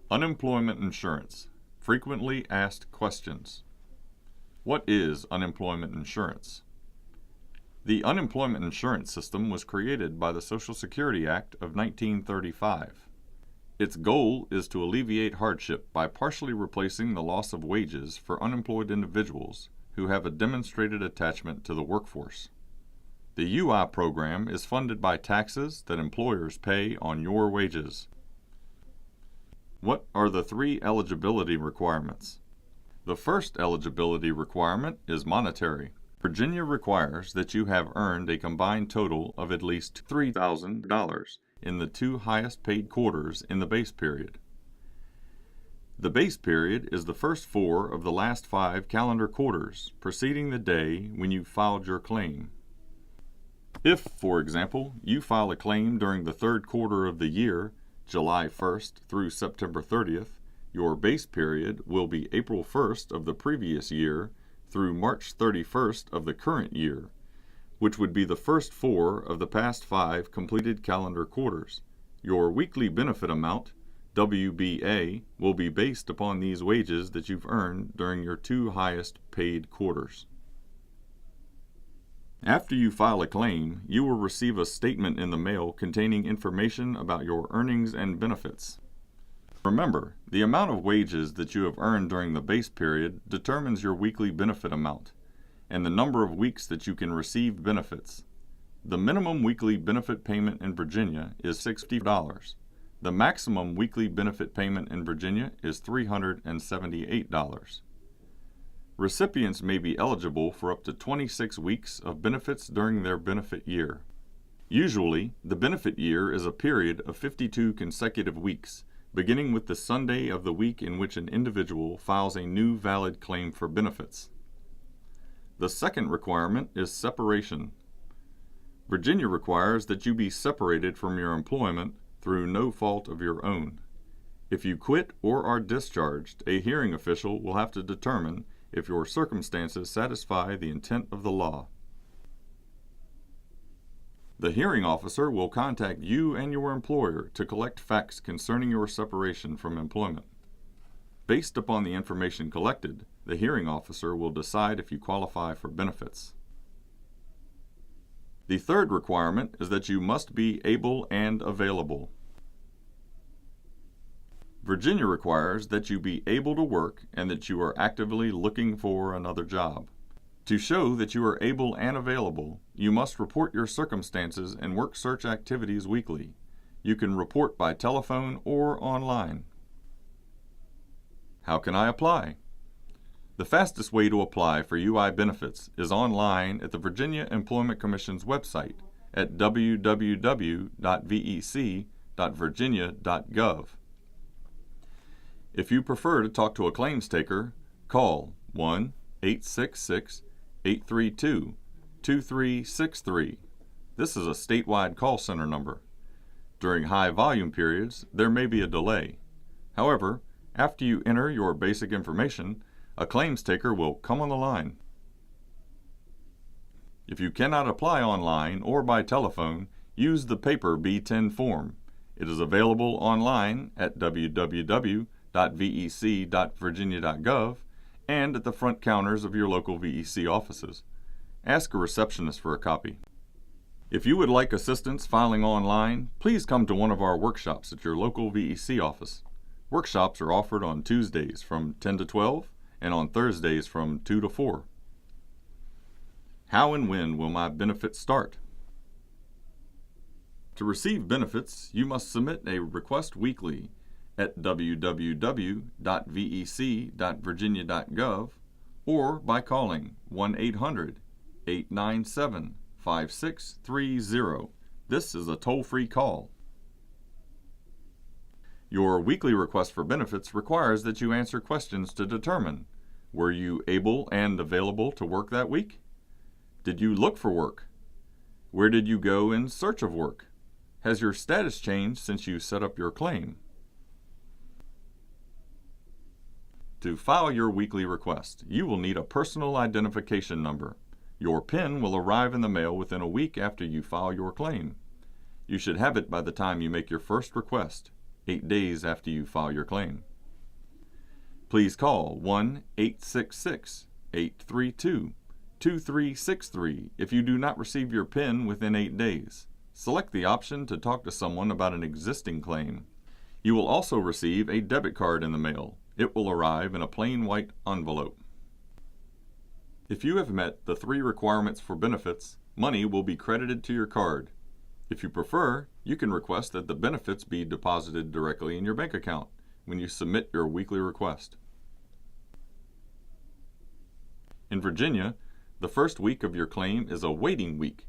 Unemployment insurance. Frequently asked questions. What is unemployment insurance? The unemployment insurance system was created by the Social Security Act of 1935. Its goal is to alleviate hardship by partially replacing the loss of wages for unemployed individuals who have a demonstrated attachment to the workforce. The UI program is funded by taxes that employers pay on your wages. What are the 3 eligibility requirements? The first eligibility requirement is monetary. Virginia requires that you have earned a combined total of at least $3,000 in the 2 highest paid quarters in the base period. The base period is the first 4 of the last 5 calendar quarters preceding the day when you filed your claim. If, for example, you file a claim during the 3rd quarter of the year, July 1st through September 30th, your base period will be April 1st of the previous year through March 31st of the current year, which would be the first 4 of the past 5 completed calendar quarters. Your weekly benefit amount, WBA, will be based upon these wages that you've earned during your 2 highest paid quarters. After you file a claim, you will receive a statement in the mail containing information about your earnings and benefits. Remember, the amount of wages that you have earned during the base period determines your weekly benefit amount and the number of weeks that you can receive benefits. The minimum weekly benefit payment in Virginia is $60. The maximum weekly benefit payment in Virginia is $378. Recipients may be eligible for up to 26 weeks of benefits during their benefit year. Usually, the benefit year is a period of 52 consecutive weeks, beginning with the Sunday of the week in which an individual files a new valid claim for benefits. The second requirement is separation. Virginia requires that you be separated from your employment through no fault of your own. If you quit or are discharged, a hearing official will have to determine if your circumstances satisfy the intent of the law. The hearing officer will contact you and your employer to collect facts concerning your separation from employment. Based upon the information collected, the hearing officer will decide if you qualify for benefits. The third requirement is that you must be able and available. Virginia requires that you be able to work and that you are actively looking for another job. To show that you are able and available, you must report your circumstances and work search activities weekly. You can report by telephone or online. How can I apply? The fastest way to apply for UI benefits is online at the Virginia Employment Commission's website at www.vec.virginia.gov. If you prefer to talk to a claims taker, call 1-866-832-2363. This is a statewide call center number. During high volume periods, there may be a delay. However, after you enter your basic information, a claims taker will come on the line. If you cannot apply online or by telephone, use the paper B-10 form. It is available online at www.vec.virginia.gov and at the front counters of your local VEC offices. Ask a receptionist for a copy. If you would like assistance filing online, please come to one of our workshops at your local VEC office. Workshops are offered on Tuesdays from 10 to 12 and on Thursdays from 2 to 4. How and when will my benefits start? To receive benefits, you must submit a request weekly at www.vec.virginia.gov or by calling 1-800-897-5630. This is a toll-free call. Your weekly request for benefits requires that you answer questions to determine: were you able and available to work that week? Did you look for work? Where did you go in search of work? Has your status changed since you set up your claim? To file your weekly request, you will need a personal identification number. Your PIN will arrive in the mail within a week after you file your claim. You should have it by the time you make your first request. 8 days after you file your claim. Please call 1-866-832-2363 if you do not receive your PIN within 8 days. Select the option to talk to someone about an existing claim. You will also receive a debit card in the mail. It will arrive in a plain white envelope. If you have met the 3 requirements for benefits, money will be credited to your card. If you prefer, you can request that the benefits be deposited directly in your bank account when you submit your weekly request. In Virginia, the first week of your claim is a waiting week.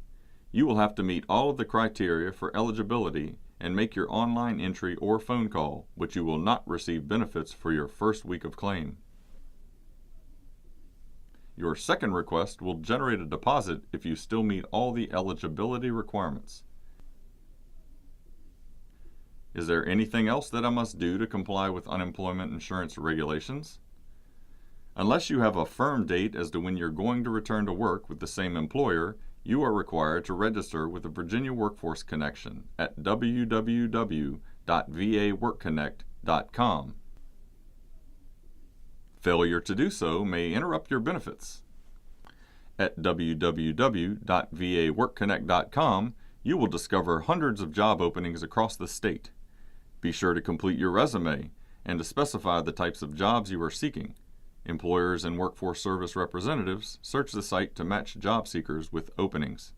You will have to meet all of the criteria for eligibility and make your online entry or phone call, but you will not receive benefits for your first week of claim. Your second request will generate a deposit if you still meet all the eligibility requirements. Is there anything else that I must do to comply with unemployment insurance regulations? Unless you have a firm date as to when you're going to return to work with the same employer, you are required to register with the Virginia Workforce Connection at www.vaworkconnect.com. Failure to do so may interrupt your benefits. At www.vaworkconnect.com, you will discover hundreds of job openings across the state. Be sure to complete your resume and to specify the types of jobs you are seeking. Employers and workforce service representatives search the site to match job seekers with openings.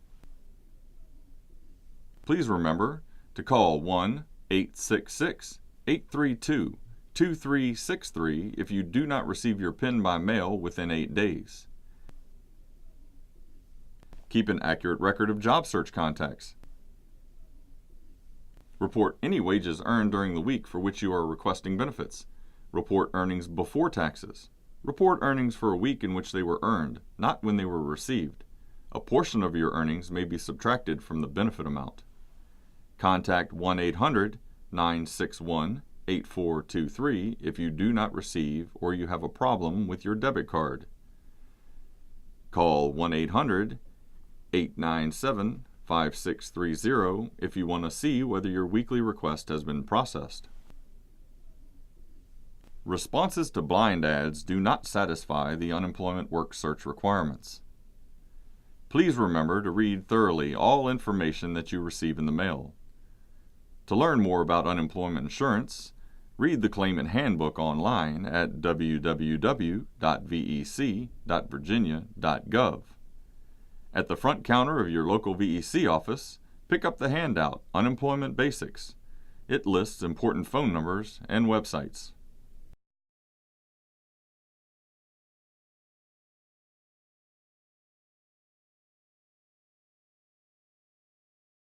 Please remember to call 1-866-832-2363 if you do not receive your PIN by mail within 8 days. Keep an accurate record of job search contacts. Report any wages earned during the week for which you are requesting benefits. Report earnings before taxes. Report earnings for a week in which they were earned, not when they were received. A portion of your earnings may be subtracted from the benefit amount. Contact 1-800-961-8423 if you do not receive or you have a problem with your debit card. Call 1-800-897-5630 if you want to see whether your weekly request has been processed. Responses to blind ads do not satisfy the unemployment work search requirements. Please remember to read thoroughly all information that you receive in the mail. To learn more about unemployment insurance, read the Claimant Handbook online at www.vec.virginia.gov. At the front counter of your local VEC office, pick up the handout Unemployment Basics. It lists important phone numbers and websites.